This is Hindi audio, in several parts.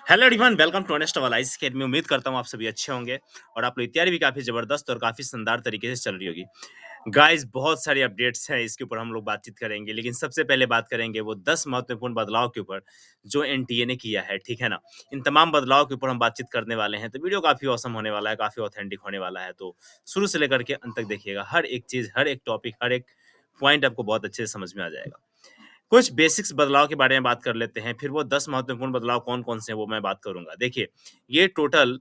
Hello everyone, welcome to honest allies academy. उम्मीद करता हूँ आप सभी अच्छे होंगे और आप लोग की तैयारी भी काफ़ी ज़बरदस्त और काफ़ी शानदार तरीके से चल रही होगी। गाइस, बहुत सारे अपडेट्स हैं, इसके ऊपर हम लोग बातचीत करेंगे, लेकिन सबसे पहले बात करेंगे वो 10 महत्वपूर्ण बदलाव के ऊपर जो एनटीए ने किया है, ठीक है ना? इन तमाम बदलाव के ऊपर हम बातचीत करने वाले हैं, तो वीडियो काफ़ी ऑसम होने वाला है, काफ़ी ऑथेंटिक होने वाला है, तो शुरू से लेकर के अंत तक देखिएगा। हर एक चीज़, हर एक टॉपिक, हर एक पॉइंट आपको बहुत अच्छे से समझ में आ जाएगा। कुछ बेसिक्स बदलाव के बारे में बात कर लेते हैं, फिर वो 10 महत्वपूर्ण बदलाव कौन-कौन से हैं, वो मैं बात करूँगा। देखिए, ये टोटल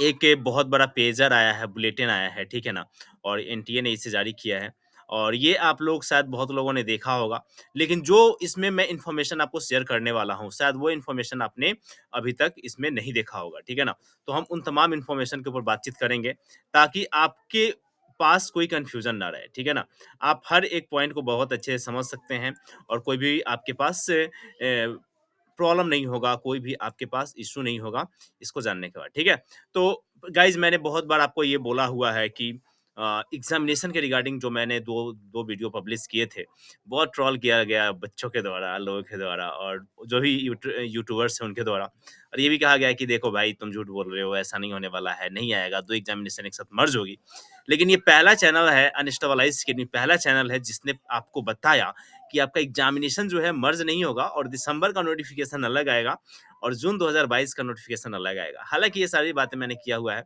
एक बहुत बड़ा पेजर आया है, बुलेटिन आया है, ठीक है ना? और एनटीए ने इसे जारी किया है और ये आप लोग शायद बहुत लोगों ने देखा होगा। लेकिन जो इसमें मैं इन्फॉर्मेशन आपको शेयर करने वाला हूँ, शायद वो इन्फॉर्मेशन आपने अभी तक इसमें नहीं देखा होगा, ठीक है ना? तो हम उन तमाम इन्फॉर्मेशन के ऊपर बातचीत करेंगे, ताकि आपके पास कोई कन्फ्यूज़न ना रहे, ठीक है ना? आप हर एक पॉइंट को बहुत अच्छे से समझ सकते हैं और कोई भी आपके पास प्रॉब्लम नहीं होगा, कोई भी आपके पास इश्यू नहीं होगा, इसको जानने के बाद, ठीक है? तो गाइज़, मैंने बहुत बार आपको ये बोला हुआ है कि एग्ज़ामिनेशन के रिगार्डिंग जो मैंने 2 वीडियो पब्लिश किए थे, बहुत ट्रोल किया गया बच्चों के द्वारा, लोगों के द्वारा और जो भी यूट्यूबर्स हैं उनके द्वारा और ये भी कहा गया है कि देखो भाई, तुम झूठ बोल रहे हो, ऐसा नहीं होने वाला है, नहीं आएगा, 2 एग्ज़ामिनेशन एक साथ मर्ज होगी। लेकिन ये पहला चैनल है अनस्टेबलाइज़ के लिए, पहला चैनल है जिसने आपको बताया कि आपका एग्ज़ामिनेशन जो है मर्ज नहीं होगा और दिसंबर का नोटिफ़िकेशन अलग आएगा और जून 2022 का नोटिफ़िकेशन अलग आएगा। हालाँकि ये सारी बातें मैंने किया हुआ है,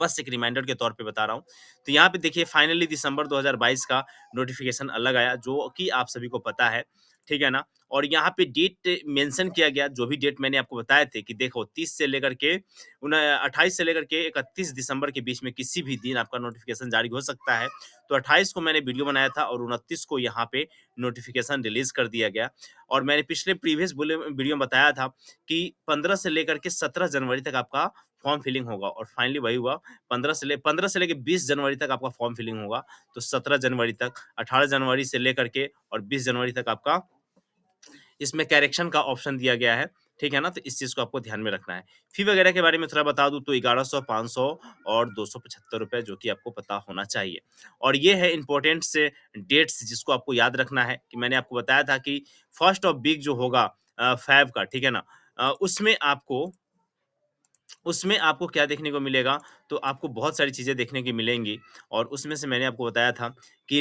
बस एक रिमाइंडर के तौर पे बता रहा हूँ। तो यहाँ पे देखिए, फाइनली दिसंबर 2022 का नोटिफ़िकेशन अलग आया, जो कि आप सभी को पता है, ठीक है ना? और यहाँ पे डेट मेंशन किया गया, जो भी डेट मैंने आपको बताए थे कि देखो 30 से लेकर के 28 से लेकर के 31 दिसंबर के बीच में किसी भी दिन आपका नोटिफ़िकेशन जारी हो सकता है। तो 28 को मैंने वीडियो बनाया था और 29 को यहाँ पे नोटिफ़िकेशन रिलीज़ कर दिया गया और मैंने पिछले प्रीवियस वीडियो में बताया था कि 15 से लेकर के 17 जनवरी तक आपका फॉर्म फिलिंग होगा और फाइनली वही हुआ। 15 से लेके 20 जनवरी तक आपका फॉर्म फिलिंग होगा। तो 17 जनवरी तक, 18 जनवरी से लेकर के और 20 जनवरी तक आपका इसमें करेक्शन का ऑप्शन दिया गया है, ठीक है ना? तो इस चीज़ को आपको ध्यान में रखना है। फ़ी वगैरह के बारे में थोड़ा बता दूँ तो 1100, 500 और ₹275 जो कि आपको पता होना चाहिए। और ये है इम्पोर्टेंट से डेट्स जिसको आपको याद रखना है कि मैंने आपको बताया था कि फर्स्ट ऑफ वीक जो होगा फ़ेब का, ठीक है ना? उसमें आपको क्या देखने को मिलेगा, तो आपको बहुत सारी चीज़ें देखने की मिलेंगी और उसमें से मैंने आपको बताया था कि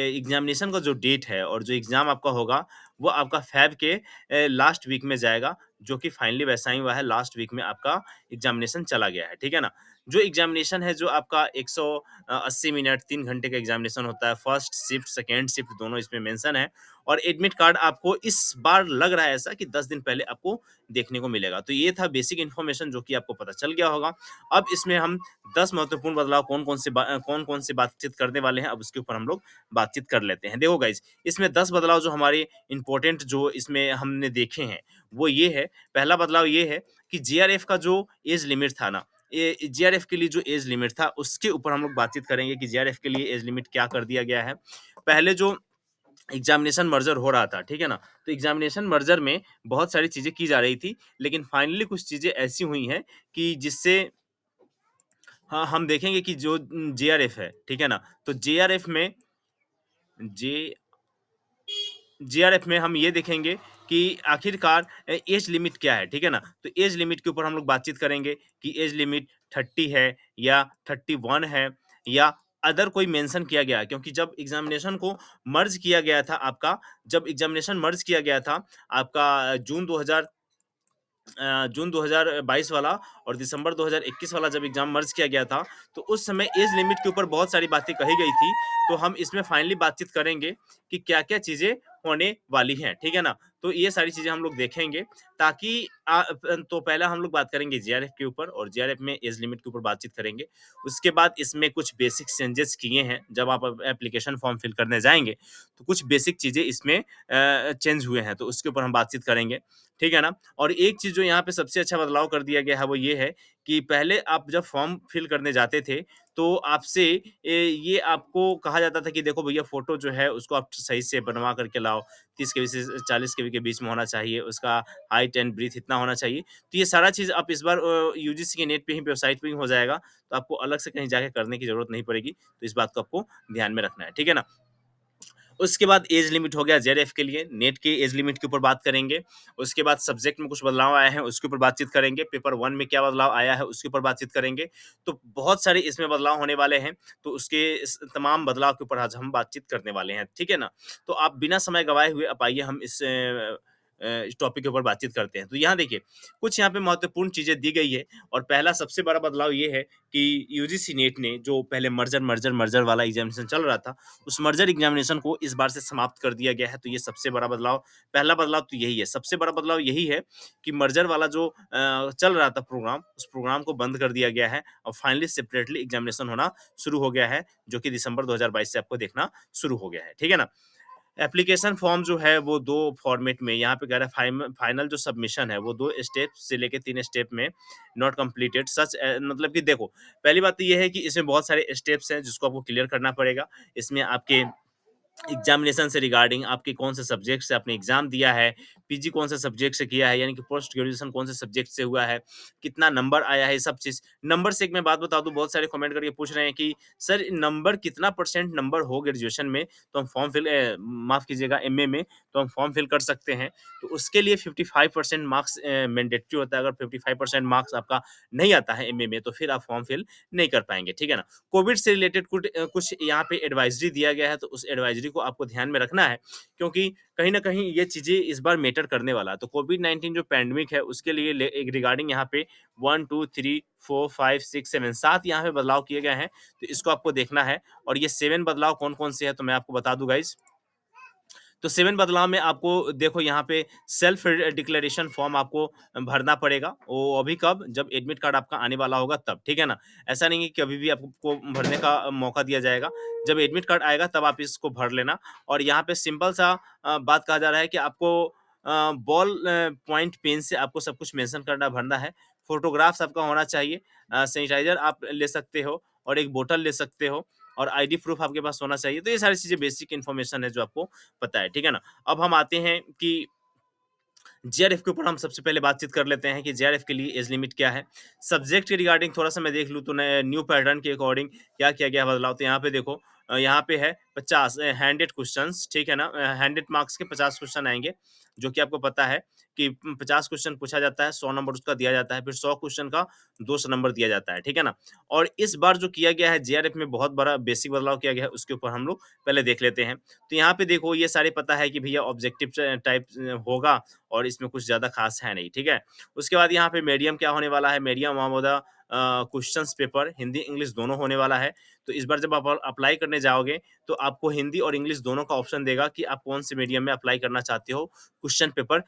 एग्ज़ामिनेशन का जो डेट है और जो एग्ज़ाम आपका होगा, वो आपका फ़ेब के लास्ट वीक में जाएगा, जो कि फाइनली वैसा ही हुआ है, लास्ट वीक में आपका एग्ज़ामिनेशन चला गया है, ठीक है ना? जो एग्ज़ामिनेशन है, जो आपका 180 मिनट 3 घंटे का एग्ज़ामिनेशन होता है, फर्स्ट शिफ्ट, सेकंड शिफ्ट दोनों इसमें मेंशन है और एडमिट कार्ड आपको इस बार लग रहा है ऐसा कि 10 दिन पहले आपको देखने को मिलेगा। तो ये था बेसिक इन्फॉर्मेशन जो कि आपको पता चल गया होगा। अब इसमें हम 10 महत्वपूर्ण बदलाव कौन-कौन से बातचीत करने वाले हैं, अब उसके ऊपर हम लोग बातचीत कर लेते हैं। देखो गाइज़, इसमें 10 बदलाव जो हमारे इम्पोर्टेंट जो इसमें हमने देखे हैं, वो ये है, पहला बदलाव ये है कि जेआरएफ का जो एज लिमिट था ना, ये जेआरएफ के लिए जो एज लिमिट था, उसके ऊपर हम लोग बातचीत करेंगे कि जेआरएफ के लिए एज लिमिट क्या कर दिया गया है। पहले जो एग्जामिनेशन मर्जर हो रहा था, ठीक है ना? तो एग्जामिनेशन मर्जर में बहुत सारी चीज़ें की जा रही थी, लेकिन फाइनली कुछ चीज़ें ऐसी हुई हैं कि जिससे हाँ, हम देखेंगे कि जो जेआरएफ है, ठीक है ना? तो जे जेआरएफ में हम ये देखेंगे कि आखिरकार एज लिमिट क्या है, ठीक है ना? तो एज लिमिट के ऊपर हम लोग बातचीत करेंगे कि एज लिमिट 30 है या 31 है या अदर कोई मेंशन किया गया है, क्योंकि जब एग्जामिनेशन मर्ज किया गया था आपका जून 2022 वाला और दिसंबर 2021 वाला जब एग्ज़ाम मर्ज किया गया था, तो उस समय एज लिमिट के ऊपर बहुत सारी बातें कही गई थी। तो हम इसमें फाइनली बातचीत करेंगे कि क्या-क्या चीज़ें होने वाली हैं, ठीक है ना? तो ये सारी चीज़ें हम लोग देखेंगे ताकि तो पहला हम लोग बात करेंगे जेआरएफ के ऊपर और जेआरएफ में एज लिमिट के ऊपर बातचीत करेंगे। उसके बाद इसमें कुछ बेसिक चेंजेस किए हैं, जब आप एप्लीकेशन फॉर्म फिल करने जाएँगे, तो कुछ बेसिक चीज़ें इसमें चेंज हुए हैं, तो उसके ऊपर हम बातचीत करेंगे, ठीक है ना? और एक चीज़ जो यहाँ पे सबसे अच्छा बदलाव कर दिया गया है, वो ये है कि पहले आप जब फॉर्म फिल करने जाते थे, तो आपसे ये आपको कहा जाता था कि देखो भैया, फ़ोटो जो है उसको आप सही से बनवा कर के लाओ, 30 केबी से 40 केबी के बीच में होना चाहिए, उसका हाइट एंड ब्रीथ इतना होना चाहिए। तो ये सारा चीज़ आप इस बार यूजीसी के नेट पे ही वेबसाइट पे ही हो जाएगा, तो आपको अलग से कहीं जाके करने की ज़रूरत नहीं पड़ेगी। तो इस बात को आपको ध्यान में रखना है, ठीक है ना? उसके बाद एज लिमिट हो गया जेआरएफ के लिए, नेट की एज लिमिट के ऊपर बात करेंगे। उसके बाद सब्जेक्ट में कुछ बदलाव आए हैं, उसके ऊपर बातचीत करेंगे। पेपर 1 में क्या बदलाव आया है, उसके ऊपर बातचीत करेंगे। तो बहुत सारे इसमें बदलाव होने वाले हैं, तो उसके इस तमाम बदलाव के ऊपर आज हम बातचीत करने वाले हैं, ठीक है ना? तो आप बिना समय गँवाए हुए अब आइए हम इस टॉपिक के ऊपर बातचीत करते हैं। तो यहाँ देखिए, कुछ यहाँ पे महत्वपूर्ण चीज़ें दी गई है और पहला सबसे बड़ा बदलाव ये है कि यूजीसी नेट ने जो पहले मर्जर वाला एग्ज़ामिनेशन चल रहा था, उस मर्जर एग्जामिनेशन को इस बार से समाप्त कर दिया गया है, तो ये सबसे बड़ा बदलाव, पहला बदलाव तो यही है। सबसे बड़ा बदलाव यही है कि मर्जर वाला जो चल रहा था प्रोग्राम, उस प्रोग्राम को बंद कर दिया गया है और फाइनली सेपरेटली एग्जामिनेशन होना शुरू हो गया है, जो कि दिसंबर 2022 से आपको देखना शुरू हो गया है, ठीक है ना? एप्लीकेशन फॉर्म जो है वो 2 फॉर्मेट में यहाँ पे कह रहा है फाइनल जो सबमिशन है वो 2 स्टेप से लेके 3 स्टेप में नॉट कंप्लीटेड मतलब कि देखो, पहली बात तो ये है कि इसमें बहुत सारे स्टेप्स हैं जिसको आपको क्लियर करना पड़ेगा। इसमें आपके एग्जामिनेशन से रिगार्डिंग आपके कौन से सब्जेक्ट से आपने एग्जाम दिया है, पीजी कौन से सब्जेक्ट से किया है, यानी कि पोस्ट ग्रेजुएशन कौन से सब्जेक्ट से हुआ है, कितना नंबर आया है, ये सब चीज़। नंबर से एक मैं बात बता दूँ, बहुत सारे कमेंट करके पूछ रहे हैं कि सर नंबर कितना परसेंट नंबर हो ग्रेजुएशन में, तो हम माफ़ कीजिएगा एमए में, तो हम फॉर्म फिल कर सकते हैं। तो उसके लिए 55% मार्क्स मैंडेटरी होता है। अगर 55% मार्क्स आपका नहीं आता है एमए में, तो फिर आप फॉर्म फिल नहीं कर पाएँगे, ठीक है ना? कोविड से रिलेटेड कुछ यहाँ पे एडवाइजरी दिया गया है, तो उस एडवाइजरी को आपको ध्यान में रखना है, क्योंकि कहीं न कहीं ये चीज़ें इस बार मैटर करने वाला है। तो कोविड-19 जो पैंडेमिक है, उसके लिए एक रिगार्डिंग यहाँ पे 1, 2, 3, 4, 5, 6, 7 7 यहाँ पे बदलाव किए गए हैं, तो इसको आपको देखना है और ये 7 बदलाव कौन-कौन से हैं, तो मैं आपको बता दूँ गाइज़। तो 7 बदलाव में आपको देखो यहाँ पे सेल्फ डिक्लेरेशन फॉर्म आपको भरना पड़ेगा। वो अभी कब? जब एडमिट कार्ड आपका आने वाला होगा तब, ठीक है ना? ऐसा नहीं है कि अभी भी आपको भरने का मौका दिया जाएगा। जब एडमिट कार्ड आएगा तब आप इसको भर लेना और यहाँ पे सिंपल सा बात कहा जा रहा है कि आपको बॉल पॉइंट पेन से आपको सब कुछ मेंशन करना भरना है। फ़ोटोग्राफ्स आपका होना चाहिए। सैनिटाइज़र आप ले सकते हो और एक बोतल ले सकते हो और आईडी प्रूफ आपके पास होना चाहिए। तो ये सारी चीज़ें बेसिक इन्फॉर्मेशन है जो आपको पता है, ठीक है ना? अब हम आते हैं कि जेआरएफ के ऊपर हम सबसे पहले बातचीत कर लेते हैं कि जेआरएफ के लिए एज लिमिट क्या है। सब्जेक्ट के रिगार्डिंग थोड़ा-सा मैं देख लूँ तो नए न्यू पैटर्न के अकॉर्डिंग क्या किया गया है बदलाव। तो यहाँ पे देखो यहाँ पे है 50 100 क्वेश्चन्स, ठीक है ना? 100 मार्क्स के 50 क्वेश्चन आएँगे, जो कि आपको पता है कि 50 क्वेश्चन पूछा जाता है, 100 नंबर उसका दिया जाता है, फिर 100 क्वेश्चन का 200 नंबर दिया जाता है, ठीक है ना? और इस बार जो किया गया है जेआरएफ में बहुत बड़ा बेसिक बदलाव किया गया है, उसके ऊपर हम लोग पहले देख लेते हैं। तो यहाँ पे देखो ये सारे पता है कि भैया ऑब्जेक्टिव टाइप होगा और इसमें कुछ ज़्यादा ख़ास है नहीं, ठीक है? उसके बाद यहाँ पे मीडियम क्या होने वाला है, मीडियम आमोदा क्वेश्चन्स पेपर हिंदी, इंग्लिश दोनों होने वाला है। तो इस बार जब आप अप्लाई करने जाओगे, तो आपको हिंदी और इंग्लिश दोनों का ऑप्शन देगा कि आप कौन से मीडियम में अप्लाई करना चाहते हो, क्वेश्चन पेपर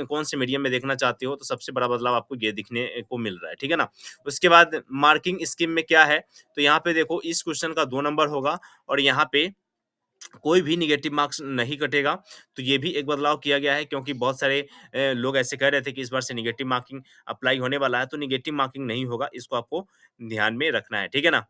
कौन से मीडियम में देखना चाहते हो, तो सबसे बड़ा बदलाव आपको ये दिखने को मिल रहा है, ठीक है ना? उसके बाद मार्किंग स्कीम में क्या है, तो यहाँ पे देखो इस क्वेश्चन का 2 नंबर होगा और यहाँ पे कोई भी नेगेटिव मार्क्स नहीं कटेगा। तो ये भी एक बदलाव किया गया है क्योंकि बहुत सारे लोग ऐसे कह रहे थे कि इस बार से नेगेटिव मार्किंग अप्लाई होने वाला है, तो नेगेटिव मार्किंग नहीं होगा, इसको आपको ध्यान में रखना है, ठीक है ना?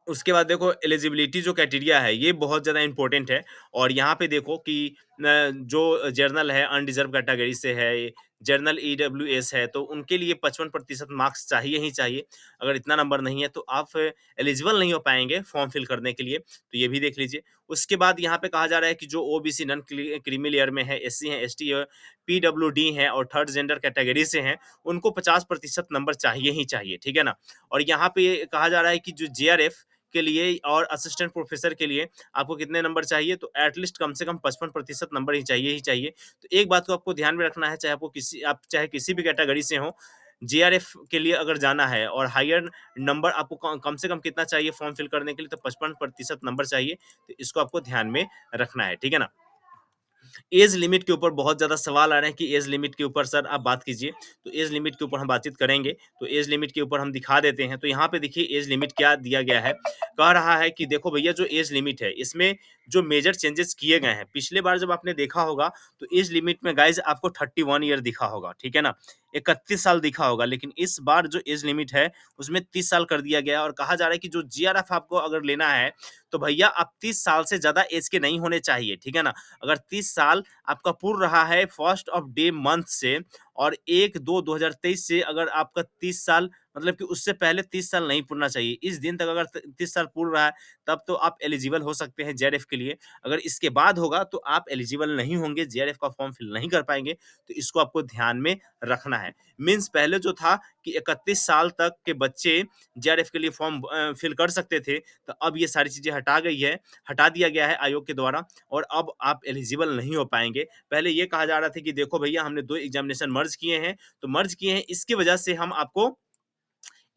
उसके बाद देखो एलिजिबिलिटी जो क्राइटेरिया है ये बहुत ज़्यादा इम्पोर्टेंट है और यहाँ पे देखो कि जो जर्नल है अनरिज़र्व कैटेगरी से है, जर्नल ईडब्ल्यूएस है तो उनके लिए 55% मार्क्स चाहिए ही चाहिए। अगर इतना नंबर नहीं है तो आप एलिजिबल नहीं हो पाएँगे फॉर्म फिल करने के लिए, तो ये भी देख लीजिए। उसके बाद यहाँ पे कहा जा रहा है कि जो ओबीसी नॉन क्रीमी लेयर में है, एससी हैं, एसटी है, पीडब्ल्यूडी हैं और थर्ड जेंडर कैटेगरी से हैं, उनको 50% नंबर चाहिए ही चाहिए, ठीक है ना? और यहाँ पे कहा जा रहा है कि जो जेआरएफ के लिए और असिस्टेंट प्रोफेसर के लिए आपको कितने नंबर चाहिए तो एटलीस्ट कम से कम 55% नंबर ही चाहिए। तो एक बात को आपको ध्यान में रखना है आप चाहे किसी भी कैटेगरी से हो, जेआरएफ के लिए अगर जाना है और हायर नंबर आपको कम से कम कितना चाहिए फॉर्म फिल करने के लिए तो 55% नंबर चाहिए। तो इसको आपको ध्यान में रखना है, ठीक है ना? एज लिमिट के ऊपर बहुत ज़्यादा सवाल आ रहे हैं कि एज लिमिट के ऊपर सर आप बात कीजिए। तो एज लिमिट के ऊपर हम बातचीत करेंगे। तो एज लिमिट के ऊपर हम दिखा देते हैं। तो यहाँ पे देखिए एज लिमिट क्या दिया गया है। कह रहा है कि देखो भैया जो एज लिमिट है इसमें जो मेजर चेंजेस किए गए हैं। पिछले बार जब आपने देखा होगा तो एज लिमिट में गाइज़ आपको 31 ईयर दिखा होगा, ठीक है ना? 31 साल दिखा होगा लेकिन इस बार जो एज लिमिट है उसमें 30 साल कर दिया गया है और कहा जा रहा है कि जो जीआरएफ आपको अगर लेना है तो भैया आप 30 साल से ज़्यादा एज के नहीं होने चाहिए, ठीक है ना? अगर 30 साल आपका पूर्ण रहा है फर्स्ट ऑफ डे मंथ से और 1/2/2023 से अगर आपका 30 साल मतलब कि उससे पहले 30 साल नहीं पूरना चाहिए। इस दिन तक अगर 30 साल पूर रहा है तब तो आप एलिजिबल हो सकते हैं जेआरएफ के लिए। अगर इसके बाद होगा तो आप एलिजिबल नहीं होंगे, जेआरएफ का फॉर्म फिल नहीं कर पाएँगे, तो इसको आपको ध्यान में रखना है। मीन्स पहले जो था कि 31 साल तक के बच्चे जेआरएफ के लिए फॉर्म फिल कर सकते थे, तो अब ये सारी चीज़ें हटा दिया गया है आयोग के द्वारा और अब आप एलिजिबल नहीं हो पाएँगे। पहले ये कहा जा रहा था कि देखो भैया हमने 2 एग्ज़ामिनेशन मर्ज किए हैं, इसकी वजह से हम आपको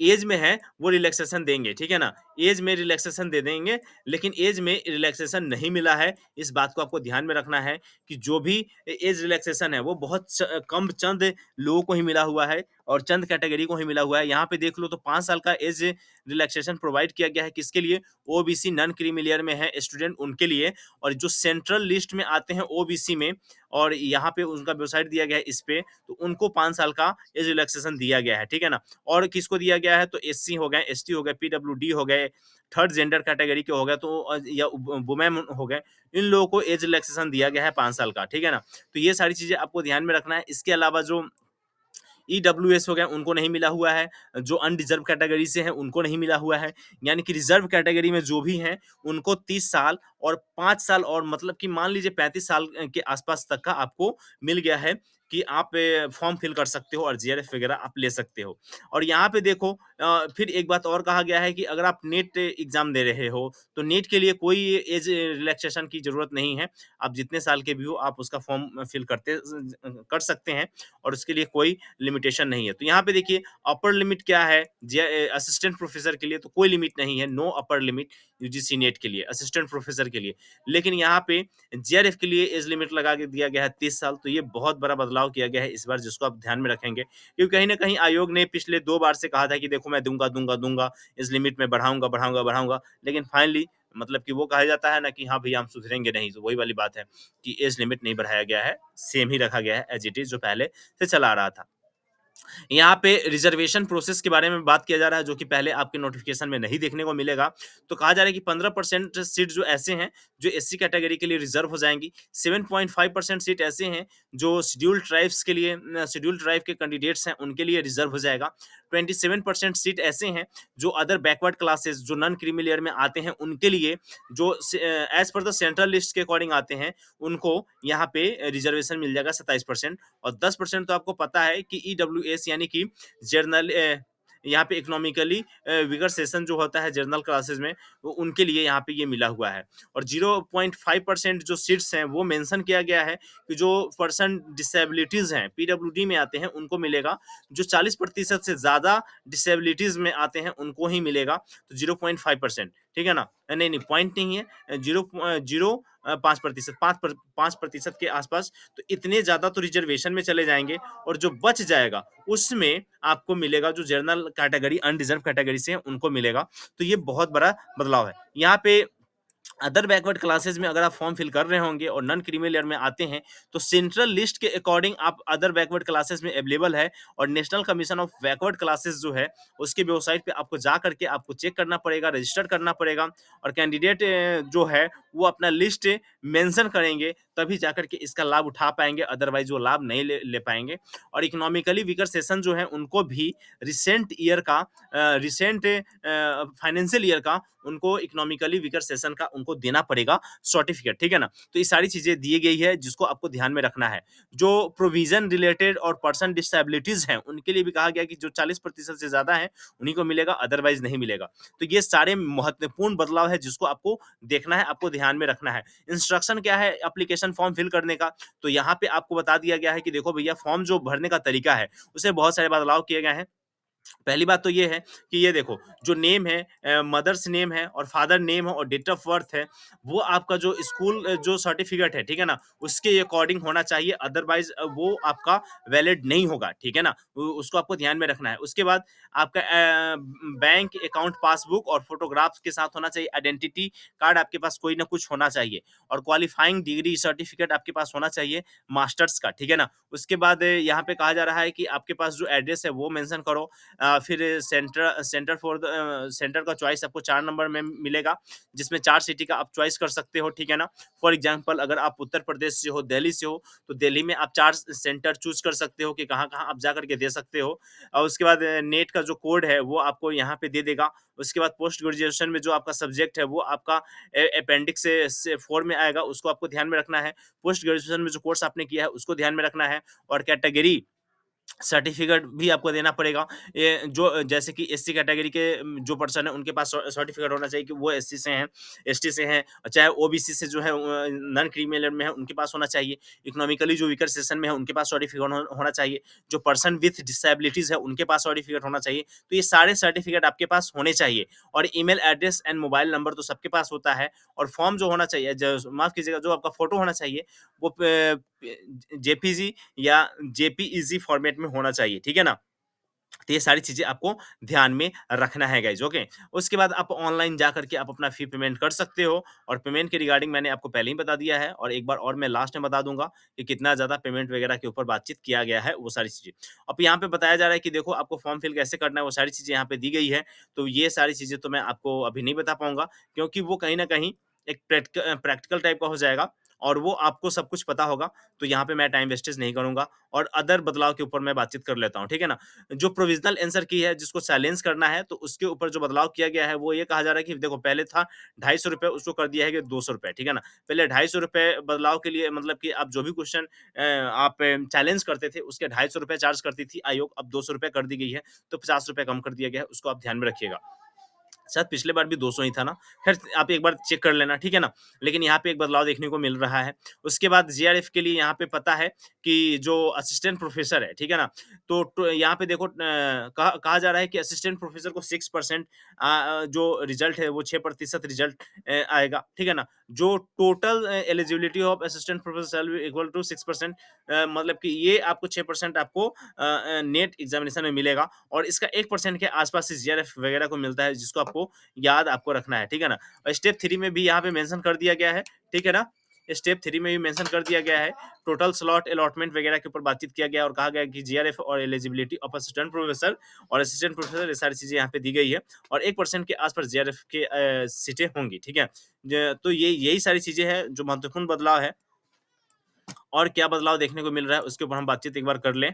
एज में है वो रिलैक्सेशन देंगे, ठीक है ना? एज में रिलैक्सेशन दे देंगे, लेकिन एज में रिलैक्सेशन नहीं मिला है। इस बात को आपको ध्यान में रखना है कि जो भी एज रिलैक्सेशन है, वो बहुत कम चंद लोगों को ही मिला हुआ है और चंद कैटेगरी को ही मिला हुआ है। यहाँ पे देख लो तो 5 साल का एज रिलैक्सेशन प्रोवाइड किया गया है, किसके लिए? ओबीसी नॉन क्रीमी लेयर में है स्टूडेंट उनके लिए और जो सेंट्रल लिस्ट में आते हैं ओबीसी में और यहाँ पे उनका वेबसाइट दिया गया है इस पे, तो उनको 5 साल का एज रिलैक्सेशन दिया गया है, ठीक है ना? और किसको दिया गया है तो एससी हो गए, एसटी हो गए, पीडब्ल्यूडी हो गए, थर्ड जेंडर कैटेगरी के हो गए तो या वुमेन हो गए, इन लोगों को एज रिलैक्सेशन दिया गया है 5 साल का, ठीक है ना? तो ये सारी चीज़ें आपको ध्यान में रखना है। इसके अलावा जो ईडब्ल्यूएस हो गया उनको नहीं मिला हुआ है, जो अनरिज़र्व कैटेगरी से हैं उनको नहीं मिला हुआ है, यानी कि रिज़र्व कैटेगरी में जो भी हैं उनको 30 साल और 5 साल और मतलब कि मान लीजिए 35 साल के आस-पास तक का आपको मिल गया है कि आप फॉर्म फिल कर सकते हो और जीआरएफ वगैरह आप ले सकते हो। और यहाँ पे देखो फिर एक बात और कहा गया है कि अगर आप नेट एग्ज़ाम दे रहे हो, तो नेट के लिए कोई एज रिलैक्सेशन की ज़रूरत नहीं है। आप जितने साल के भी हो आप उसका फॉर्म फिल कर सकते हैं और उसके लिए कोई लिमिटेशन नहीं है। तो यहाँ पे देखिए अपर लिमिट क्या है असिस्टेंट प्रोफेसर के लिए तो कोई लिमिट नहीं है, no upper limit UGC NET के लिए, असिस्टेंट प्रोफेसर के लिए। लेकिन यहाँ पे जेआरएफ के लिए एज लिमिट लगा के दिया गया है 30 साल, तो ये बहुत बड़ा बदलाव किया गया है इस बार जिसको आप ध्यान में रखेंगे। क्योंकि कहीं न कहीं आयोग ने पिछले 2 बार से कहा था कि देखो मैं दूँगा, इस लिमिट में बढ़ाऊँगा, लेकिन फाइनली मतलब कि वो कहा जाता है ना कि हाँ भैया हम सुधरेंगे नहीं, तो वही वाली बात है कि एज लिमिट नहीं बढ़ाया गया है, सेम ही रखा गया है एज़ इट इज़ जो पहले से चला आ रहा था। यहाँ पे रिजर्वेशन प्रोसेस के बारे में बात किया जा रहा है जो कि पहले आपके नोटिफिकेशन में नहीं देखने को मिलेगा। तो कहा जा रहा है कि 15% सीट जो ऐसे हैं जो एससी कैटेगरी के लिए रिजर्व हो जाएँगी। 7.5% सीट ऐसे हैं जो शेड्यूल्ड ट्राइब के कैंडिडेट्स हैं उनके लिए रिजर्व हो जाएगा। 27% सीट ऐसे हैं जो अदर बैकवर्ड क्लासेस जो नॉन क्रीमी लेयर में आते हैं उनके लिए जो as per the central list के अकॉर्डिंग आते हैं उनको यहाँ पे रिजर्वेशन मिल जाएगा 27% और 10% तो आपको पता है कि ईडब्ल्यूएस यानी कि जर्नल यहाँ पे इकोनॉमिकली वीकर सेशन जो होता है जनरल क्लासेस में वो उनके लिए यहाँ पे ये मिला हुआ है और 0.5% जो सीट्स हैं वो मेंशन किया गया है कि जो पर्सन डिसेबिलिटीज हैं पीडब्ल्यूडी में आते हैं उनको मिलेगा जो 40% से ज़्यादा डिसेबिलिटीज में आते हैं उनको ही मिलेगा तो 0.5%, ठीक है ना? नहीं पॉइंट नहीं है, जीरो जीरो 5%, 5% के आसपास। तो इतने ज़्यादा तो रिजर्वेशन में चले जाएँगे और जो बच जाएगा, उसमें आपको मिलेगा जो जनरल कैटेगरी, अनरिज़र्व कैटेगरी से हैं, उनको मिलेगा। तो ये बहुत बड़ा बदलाव है। यहाँ पे अदर बैकवर्ड क्लासेस में अगर आप फॉर्म फिल कर रहे होंगे और नॉन क्रीमी लेयर में आते हैं तो सेंट्रल लिस्ट के अकॉर्डिंग आप अदर बैकवर्ड क्लासेस में अवेलेबल है और national commission of backward classes जो है उसके वेबसाइट पे आपको जा करके आपको चेक करना पड़ेगा, रजिस्टर करना पड़ेगा और कैंडिडेट जो है वो अपना लिस्ट मेंशन करेंगे तभी जा करके इसका लाभ उठा पाएंगे, अदरवाइज वो लाभ नहीं ले पाएंगे। और इकोनॉमिकली वीकर सेशन जो है उनको भी रिसेंट फाइनेंशियल ईयर का उनको इकोनॉमिकली वीकर सेशन का उनको देना पड़ेगा सर्टिफिकेट, ठीक है ना? तो ये सारी चीज़ें दी गई है जिसको आपको ध्यान में रखना है। जो प्रोविज़न रिलेटेड और पर्सन डिसेबिलिटीज़ हैं, उनके लिए भी कहा गया कि जो 40% से ज़्यादा हैं, उन्हीं को मिलेगा, अदरवाइज़ नहीं मिलेगा। तो ये सारे महत्वपूर्ण बदलाव है जिसको आपको देखना है, आपको ध्यान में रखना है। इंस्ट्रक्शन क्या है एप्लीकेशन फॉर्म फिल करने का? तो यहाँ पे आपको बता दिया गया है कि देखो भैया फॉर्म जो भरने का तरीका है, उसमें बहुत सारे बदलाव किए गए हैं। पहली बात तो ये है कि ये देखो जो नेम है मदर्स नेम है और फादर नेम है और डेट ऑफ बर्थ है वो आपका जो स्कूल जो सर्टिफिकेट है, ठीक है ना? उसके अकॉर्डिंग होना चाहिए, अदरवाइज वो आपका वैलिड नहीं होगा, ठीक है ना? उसको आपको ध्यान में रखना है। उसके बाद आपका बैंक अकाउंट पासबुक और फोटोग्राफ्स के साथ होना चाहिए, आइडेंटिटी कार्ड आपके पास कोई ना कुछ होना चाहिए और क्वालिफाइंग डिग्री सर्टिफिकेट आपके पास होना चाहिए मास्टर्स का, ठीक है ना? उसके बाद यहाँ पे कहा जा रहा है कि आपके पास जो एड्रेस है वो मेंशन करो, फिर सेंटर का चॉइस आपको 4 नंबर में मिलेगा, जिसमें 4 सिटी का आप चॉइस कर सकते हो, ठीक है ना? फॉर एग्ज़ाम्पल अगर आप उत्तर प्रदेश से हो, दिल्ली से हो, तो दिल्ली में आप 4 सेंटर चूज़ कर सकते हो कि कहाँ-कहाँ आप जा कर के दे सकते हो। और उसके बाद नेट का जो कोड है वो आपको यहाँ पे दे देगा। उसके बाद पोस्ट ग्रेजुएशन में जो आपका सब्जेक्ट है वो आपका अपेंडिक्स से 4 में आएगा, उसको आपको ध्यान में रखना है। पोस्ट ग्रेजुएशन में जो कोर्स आपने किया है उसको ध्यान में रखना है, और कैटेगरी सर्टिफ़िकेट भी आपको देना पड़ेगा। ये जो जैसे कि एससी कैटेगरी के जो पर्सन है उनके पास सर्टिफ़िकेट होना चाहिए कि वो एससी से हैं, एसटी से हैं, चाहे ओबीसी से जो है नॉन क्रीमी में है उनके पास होना चाहिए। इकोनॉमिकली जो वीकर सेक्शन में है उनके पास सर्टिफ़िकेट होना चाहिए। जो पर्सन विथ डिसेबिलिटीज़ है उनके पास सर्टिफ़िकेट होना चाहिए। तो ये सारे सर्टिफ़िकेट आपके पास होने चाहिए, और email address and mobile number तो सबके पास होता है। और फॉर्म जो होना चाहिए, ज माफ़ कीजिएगा, जो आपका फ़ोटो होना चाहिए वो जेपीजी या जेपीईजी फॉर्मेट में होना चाहिए, ठीक है ना? तो ये सारी चीज़ें आपको ध्यान में रखना है गाइज़, ओके? उसके बाद आप ऑनलाइन जा कर के आप अपना फ़ी पेमेंट कर सकते हो, और पेमेंट के रिगार्डिंग मैंने आपको पहले ही बता दिया है, और एक बार और मैं लास्ट में बता दूँगा कि कितना ज़्यादा पेमेंट वगैरह के ऊपर बातचीत किया गया है, वो सारी चीज़ें। अब यहाँ पे बताया जा रहा है कि देखो आपको फॉर्म फिल कैसे करना है, वो सारी चीज़ें यहाँ पे दी गई है। तो ये सारी चीज़ें तो मैं आपको अभी नहीं बता पाऊँगा, क्योंकि वो कहीं न कहीं एक प्रैक्टिकल टाइप का हो जाएगा, और वो आपको सब कुछ पता होगा, तो यहाँ पे मैं टाइम वेस्टेज नहीं करूँगा, और अदर बदलाव के ऊपर मैं बातचीत कर लेता हूँ, ठीक है ना? जो प्रोविज़नल आंसर की है, जिसको साइलेंस करना है, तो उसके ऊपर जो बदलाव किया गया है, वो ये कहा जा रहा है कि देखो पहले था ₹250, उसको कर दिया है कि ₹200, ठीक है ना? पहले ₹250 बदलाव के लिए, मतलब कि आप जो भी क्वेश्चन आप चैलेंज करते थे, उसके ₹250 चार्ज करती थी आयोग, अब ₹200 कर दी गई है, तो ₹50 कम कर दिया गया है, उसको आप ध्यान में रखिएगा। शायद पिछले बार भी 200 ही था ना? ख़ैर आप एक बार चेक कर लेना, ठीक है ना? लेकिन यहाँ पे एक बदलाव देखने को मिल रहा है। उसके बाद जीआरएफ के लिए यहाँ पे पता है कि जो असिस्टेंट प्रोफ़ेसर है, ठीक है ना? तो यहाँ पे देखो, कहा जा रहा है कि असिस्टेंट प्रोफ़ेसर को 6% जो रिज़ल्ट है वो 6% रिज़ल्ट आएगा, ठीक है ना? जो total eligibility of assistant professor shall be equal to 6%, मतलब कि ये आपको 6% आपको नेट एग्ज़ामिनेशन में मिलेगा, और इसका 1% के आस-पास से जीआरएफ वगैरह को मिलता है, जिसको आपको रखना है, ठीक है ना? और स्टेप 3 में भी यहाँ पे मेंशन कर दिया गया है, ठीक है ना? स्टेप 3 में भी मेंशन कर दिया गया है, टोटल स्लॉट अलॉटमेंट वगैरह के ऊपर बातचीत किया गया, और कहा गया है कि जीआरएफ और एलिजिबिलिटी ऑफ असिस्टेंट प्रोफेसर और असिस्टेंट प्रोफेसर, ये सारी चीज़ें यहाँ पे दी गई है, और 1% के आस-पास जीआरएफ के सीटें होंगी, ठीक है? तो यही सारी चीज़ें हैं जो महत्वपूर्ण बदलाव है, और क्या बदलाव देखने को मिल रहा है उसके ऊपर हम बातचीत एक बार कर लें।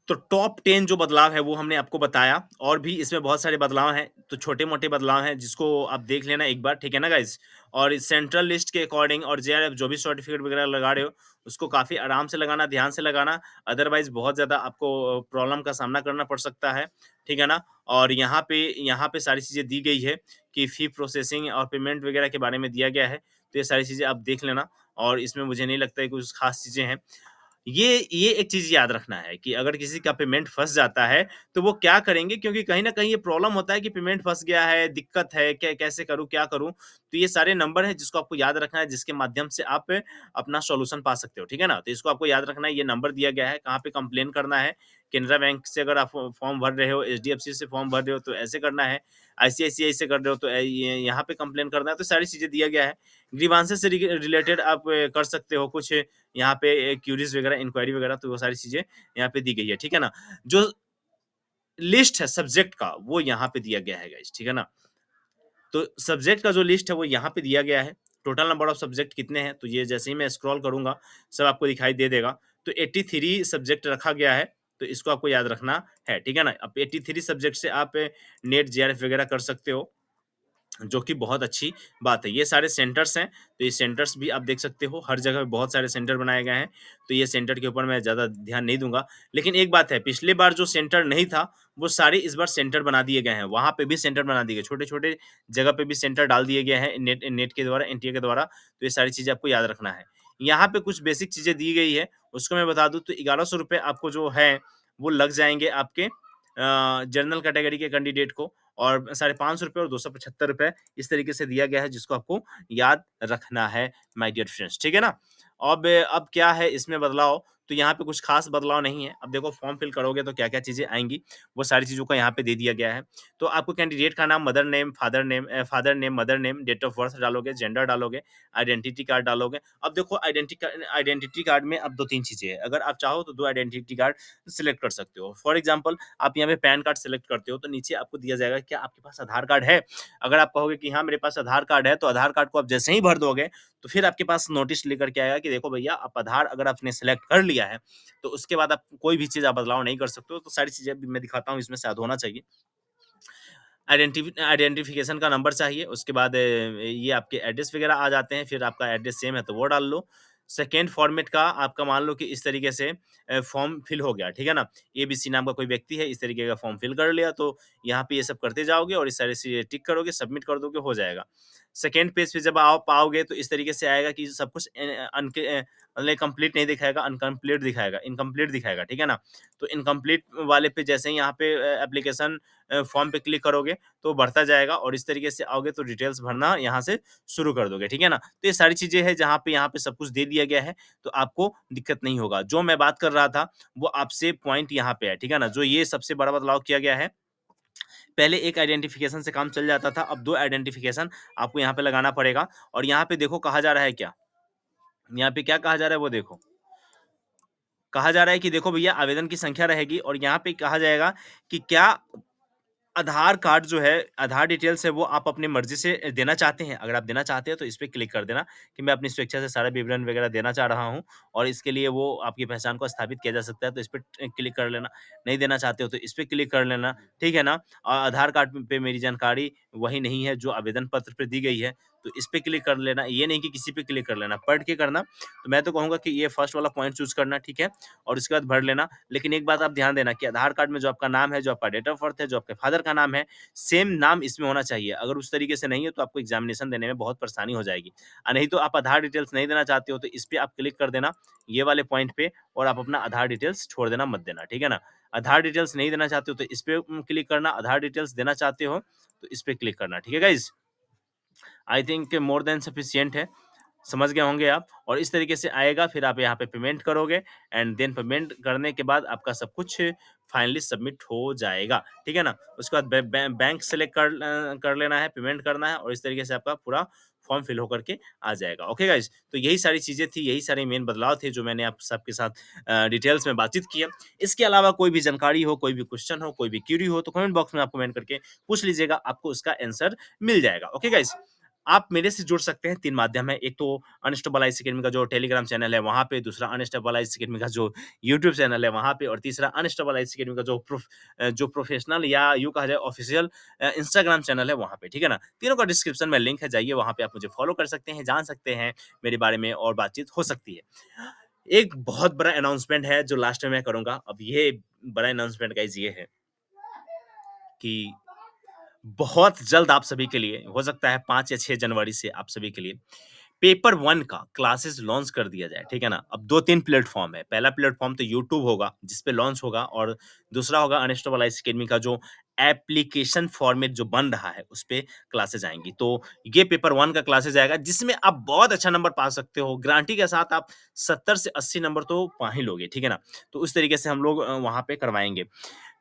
तो टॉप 10 जो बदलाव है वो हमने आपको बताया, और भी इसमें बहुत सारे बदलाव हैं, तो छोटे-मोटे बदलाव हैं जिसको आप देख लेना एक बार, ठीक है ना गाइज़? और इस सेंट्रल लिस्ट के अकॉर्डिंग, और जेआरएफ जो भी सर्टिफ़िकेट वगैरह लगा रहे हो, उसको काफ़ी आराम से लगाना, ध्यान से लगाना, अदरवाइज़ बहुत ज़्यादा आपको प्रॉब्लम का सामना करना पड़ सकता है, ठीक है ना? और यहाँ पे सारी चीज़ें दी गई है कि फ़ी प्रोसेसिंग और पेमेंट वगैरह के बारे में दिया गया है, तो ये सारी चीज़ें आप देख लेना, और इसमें मुझे नहीं लगता है कुछ ख़ास चीज़ें हैं। ये एक चीज़ याद रखना है कि अगर किसी का पेमेंट फँस जाता है, तो वो क्या करेंगे, क्योंकि कहीं न कहीं ये प्रॉब्लम होता है कि पेमेंट फँस गया है, दिक्कत है, कैसे करूँ, क्या करूँ? तो ये सारे नंबर हैं जिसको आपको याद रखना है, जिसके माध्यम से आप अपना सॉल्यूशन पा सकते हो, ठीक है ना? तो इसको आपको याद रखना है, ये नंबर दिया गया है, कहाँ पे कंप्लेन करना है। केनरा बैंक से अगर आप फॉर्म भर रहे हो, एचडीएफसी से फॉर्म भर रहे हो, तो ऐसे करना है, आईसीआईसीआई से कर रहे हो, तो ये यहाँ पे कंप्लेन करना है, तो सारी चीज़ें दिया गया है। ग्रीवांसेस से रिलेटेड आप कर सकते हो कुछ यहाँ पे क्यूरीज़ वगैरह, इंक्वायरी वगैरह, तो वो सारी चीज़ें यहाँ पे दी गई है, ठीक है ना? जो लिस्ट है सब्जेक्ट का, वो यहाँ पे दिया गया है गाइज़, ठीक है ना? तो सब्जेक्ट का जो लिस्ट है वो यहाँ पे दिया गया है। टोटल नंबर ऑफ सब्जेक्ट कितने हैं, तो ये जैसे ही मैं स्क्रॉल करूँगा, सब आपको दिखाई दे देगा। तो 83 सब्जेक्ट रखा गया है, तो इसको आपको याद रखना है, ठीक है ना? अब 83 सब्जेक्ट से आप नेट, जेआरएफ वगैरह कर सकते हो। जो कि बहुत अच्छी बात है। ये सारे सेंटर्स हैं, तो ये सेंटर्स भी आप देख सकते हो, हर जगह बहुत सारे सेंटर बनाए गए हैं, तो ये सेंटर के ऊपर मैं ज़्यादा ध्यान नहीं दूँगा। लेकिन एक बात है, पिछली बार जो सेंटर नहीं था, वो सारे इस बार सेंटर बना दिए गए हैं, वहाँ पे भी सेंटर बना दिए गए, छोटे-छोटे जगह पे भी सेंटर डाल दिए गए हैं नेट नेट के द्वारा, एनटीए के द्वारा, तो ये सारी चीज़ें आपको याद रखना है। यहाँ पे कुछ बेसिक चीज़ें दी गई है, उसको मैं बता दूँ तो ₹1100 आपको जो है, वो लग जाएँगे आपके जनरल कैटेगरी के कैंडिडेट को, और ₹550 और ₹275 इस तरीके से दिया गया है, जिसको आपको याद रखना है माय डियर फ्रेंड्स, ठीक है ना? अब क्या है इसमें बदलाव, तो यहाँ पे कुछ खास बदलाव नहीं है। अब देखो फॉर्म फिल करोगे तो क्या-क्या चीज़ें आएँगी, वो सारी चीज़ों का यहाँ पे दे दिया गया है। तो आपको कैंडिडेट का नाम, father name, mother name, date of birth डालोगे, जेंडर डालोगे, आइडेंटिटी कार्ड डालोगे। अब देखो आइडेंटिटी कार्ड में अब 2-3 चीज़ें हैं। अगर आप चाहो तो 2 आइडेंटिटी कार्ड सिलेक्ट कर सकते हो। फॉर एग्ज़ाम्पल आप यहाँ पे पैन कार्ड सिलेक्ट करते हो तो नीचे आपको दिया जाएगा क्या आपके पास आधार कार्ड है? अगर आप कहोगे कि हाँ, मेरे पास आधार कार्ड है, तो आधार कार्ड को आप जैसे ही भर दोगे, तो फिर आपके पास नोटिस लेकर के आएगा कि देखो भैया आप आधार अगर आपने सिलेक्ट कर लिया है, तो उसके बाद आप कोई भी चीज़ आप बदलाव नहीं कर सकते हो। तो सारी चीज़ें अभी मैं दिखाता हूँ इसमें शायद होना चाहिए। आइडेंटिफ़िकेशन का नंबर चाहिए, उसके बाद ये आपके एड्रेस वगैरह आ जाते हैं, फिर आपका एड्रेस सेम है तो वो डाल लो। सेकंड फॉर्मेट का आपका मान लो कि इस तरीके से फॉर्म फिल हो गया, ठीक है ना? एबीसी नाम का कोई व्यक्ति है, इस तरीके का फॉर्म फिल कर लिया, तो यहाँ पे ये सब करते जाओगे और इस तरह से ये टिक करोगे, सबमिट कर दोगे, हो जाएगा। सेकंड पेज पे जब आप आओगे तो इस तरीके से आएगा कि सब कुछ मतलब कंप्लीट नहीं दिखाएगा, इनकम्प्लीट दिखाएगा, ठीक है ना? तो इनकम्प्लीट वाले पे जैसे ही यहाँ पे एप्लीकेशन फॉर्म पे क्लिक करोगे तो बढ़ता जाएगा और इस तरीके से आओगे तो डिटेल्स भरना यहाँ से शुरू कर दोगे, ठीक है ना? तो ये सारी चीज़ें हैं जहाँ पे यहाँ पे सब कुछ दे दिया गया है, तो आपको दिक्कत नहीं होगा। जो मैं बात कर रहा था, वो आपसे पॉइंट यहाँ पे है, ठीक है ना? जो ये सबसे बड़ा बदलाव किया गया है, पहले एक आइडेंटिफ़िकेशन से काम चल जाता था, अब 2 आइडेंटिफ़िकेशन आपको यहाँ पे लगाना पड़ेगा और यहाँ पे देखो कहा जा रहा है क्या? यहाँ पे क्या कहा जा रहा है वो देखो। कहा जा रहा है कि देखो भैया आवेदन की संख्या रहेगी और यहाँ पे कहा जाएगा कि क्या आधार कार्ड जो है, आधार डिटेल्स है वो आप अपनी मर्ज़ी से देना चाहते हैं। अगर आप देना चाहते हैं तो इस पे क्लिक कर देना कि मैं अपनी स्वेच्छा से सारा विवरण वगैरह देना चाह रहा हूँ और इसके लिए वो आपकी पहचान को स्थापित किया जा सकता है तो इस पे क्लिक कर लेना। नहीं देना चाहते हो तो इस पे क्लिक कर लेना, ठीक है ना? आधार कार्ड पे मेरी जानकारी वही नहीं है जो आवेदन पत्र पे दी गई है, तो इस पे क्लिक कर लेना। ये नहीं कि किसी पे क्लिक कर लेना, पढ़ के करना। तो मैं तो कहूँगा कि ये फर्स्ट वाला पॉइंट चूज़ करना, ठीक है? और उसके बाद भर लेना। लेकिन एक बात आप ध्यान देना कि आधार कार्ड में जो आपका नाम है, जो आपका डेट ऑफ बर्थ है, जो आपके फादर का नाम है, सेम नाम इसमें होना चाहिए। अगर उस तरीके से नहीं है तो आपको एग्ज़ामिनेशन देने में बहुत परेशानी हो जाएगी। नहीं तो आप आधार डिटेल्स नहीं देना चाहते हो तो इस पे आप क्लिक कर देना, ये वाले पॉइंट पे और आप अपना आधार डिटेल्स छोड़ देना, मत देना, ठीक है ना? आधार डिटेल्स नहीं देना चाहते हो तो इस पे क्लिक करना, आधार डिटेल्स देना चाहते हो तो इस पे क्लिक करना, ठीक है guys? I think more than sufficient है। समझ गए होंगे आप और इस तरीके से आएगा फिर आप यहाँ पे पेमेंट करोगे एंड देन पेमेंट करने के बाद आपका सब कुछ फाइनली सबमिट हो जाएगा, ठीक है ना? उसके बाद बैंक सेलेक्ट कर लेना है, पेमेंट करना है और इस तरीके से आपका पूरा फॉर्म फिल होकर के आ जाएगा। Okay guys? तो यही सारी चीज़ें थी, यही सारे मेन बदलाव थे जो मैंने आप सबके साथ डिटेल्स में बातचीत की है। इसके अलावा कोई भी जानकारी हो, कोई भी क्वेश्चन हो, कोई भी क्वेरी हो तो कमेंट बॉक्स में आप कमेंट करके पूछ लीजिएगा, आपको उसका आंसर मिल जाएगा। Okay guys? आप मेरे से जुड़ सकते हैं 3 माध्यम है। एक तो अनस्टेबल आईसी अकेडमी का जो टेलीग्राम चैनल है वहाँ पे, दूसरा अनस्टेबल आईसी अकेडमी का जो यूट्यूब चैनल है वहाँ पे और तीसरा अनस्टेबल आईसी अकेडमी का जो प्रोफेशनल या यूँ कहा जाए ऑफ़िशियल इंस्टाग्राम चैनल है वहाँ पे, ठीक है ना? तीनों का डिस्क्रिप्शन में लिंक है, जाइए वहाँ पे आप मुझे फ़ॉलो कर सकते हैं, जान सकते हैं मेरे बारे में और बातचीत हो सकती है। एक बहुत बड़ा अनाउंसमेंट है जो लास्ट में मैं करूँगा। अब ये बड़ा अनाउंसमेंट गाइज़ ये है कि बहुत जल्द आप सभी के लिए हो सकता है 5 या 6 जनवरी से आप सभी के लिए पेपर 1 का क्लासेस लॉन्च कर दिया जाए, ठीक है ना? अब 2-3 प्लेटफ़ॉर्म है। पहला प्लेटफ़ॉर्म तो यूट्यूब होगा, जिस पे लॉन्च होगा और दूसरा होगा अनस्टेबल आईसी अकेडमी का जो एप्लीकेशन फॉर्मेट जो बन रहा है, उस पे क्लासेस आएँगी। तो ये पेपर 1 का क्लासेस आएगा, जिसमें आप बहुत अच्छा नंबर पा सकते हो। गारंटी के साथ आप 70 से 80 नंबर तो पा ही लोगे, ठीक है ना? तो उस तरीके से हम लोग वहाँ पे करवाएँगे।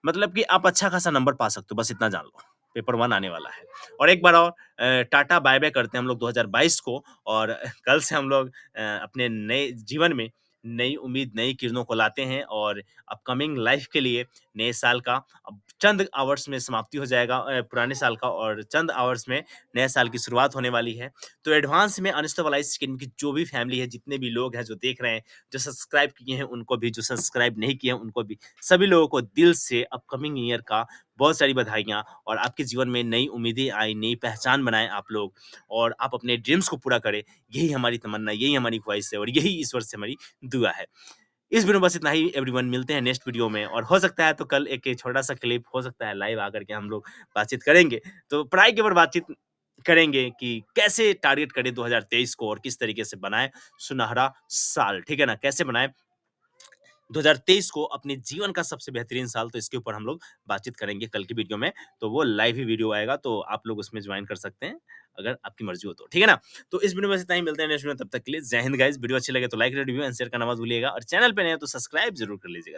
मतलब कि आप अच्छा खासा नंबर पा सकते हो, बस इतना जान लो। पेपर 1 आने वाला है और एक बार और टाटा बाय-बाय करते हैं हम लोग 2022 को और कल से हम लोग अपने नए जीवन में नई उम्मीद, नई किरणों को लाते हैं और अपकमिंग लाइफ़ के लिए नए साल का अब चंद आवर्स में समाप्ति हो जाएगा पुराने साल का और चंद आवर्स में नए साल की शुरुआत होने वाली है। तो एडवांस में अनस्टेबल आईसी अकेडमी की जो भी फैमिली है, जितने भी लोग हैं जो देख रहे हैं, जो सब्सक्राइब किए हैं उनको भी, जो सब्सक्राइब नहीं किए हैं उनको भी, सभी लोगों को दिल से अपकमिंग ईयर का बहुत सारी बधाइयाँ और आपके जीवन में नई उम्मीदें आएँ, नई पहचान बनाएँ आप लोग और आप अपने ड्रीम्स को पूरा करें। यही हमारी तमन्ना, यही हमारी ख्वाहिश है और यही ईश्वर से हमारी दुआ है। इस वीडियो में बस इतना ही एवरीवन, मिलते हैं नेक्स्ट वीडियो में और हो सकता है तो कल एक छोटा-सा क्लिप हो सकता है लाइव आकर के हम लोग बातचीत करेंगे। तो पढ़ाई के ऊपर बातचीत करेंगे कि कैसे टारगेट करें 2023 को और किस तरीके से बनाएँ सुनहरा साल, ठीक है ना? कैसे बनाएँ 2023 को अपने जीवन का सबसे बेहतरीन साल, तो इसके ऊपर हम लोग बातचीत करेंगे कल की वीडियो में। तो वो लाइव ही वीडियो आएगा, तो आप लोग उसमें जॉइन कर सकते हैं, अगर आपकी मर्ज़ी हो तो। ठीक है ना? तो इस वीडियो में बस इतना ही, मिलते हैं नेक्स्ट वीडियो में, तब तक के लिए जय हिंद गाइज़। वीडियो अच्छी लगे तो लाइक, रिव्यू एंड शेयर करना मत भूलिएगा और चैनल पे नए हैं तो सब्सक्राइब ज़रूर कर लीजिएगा।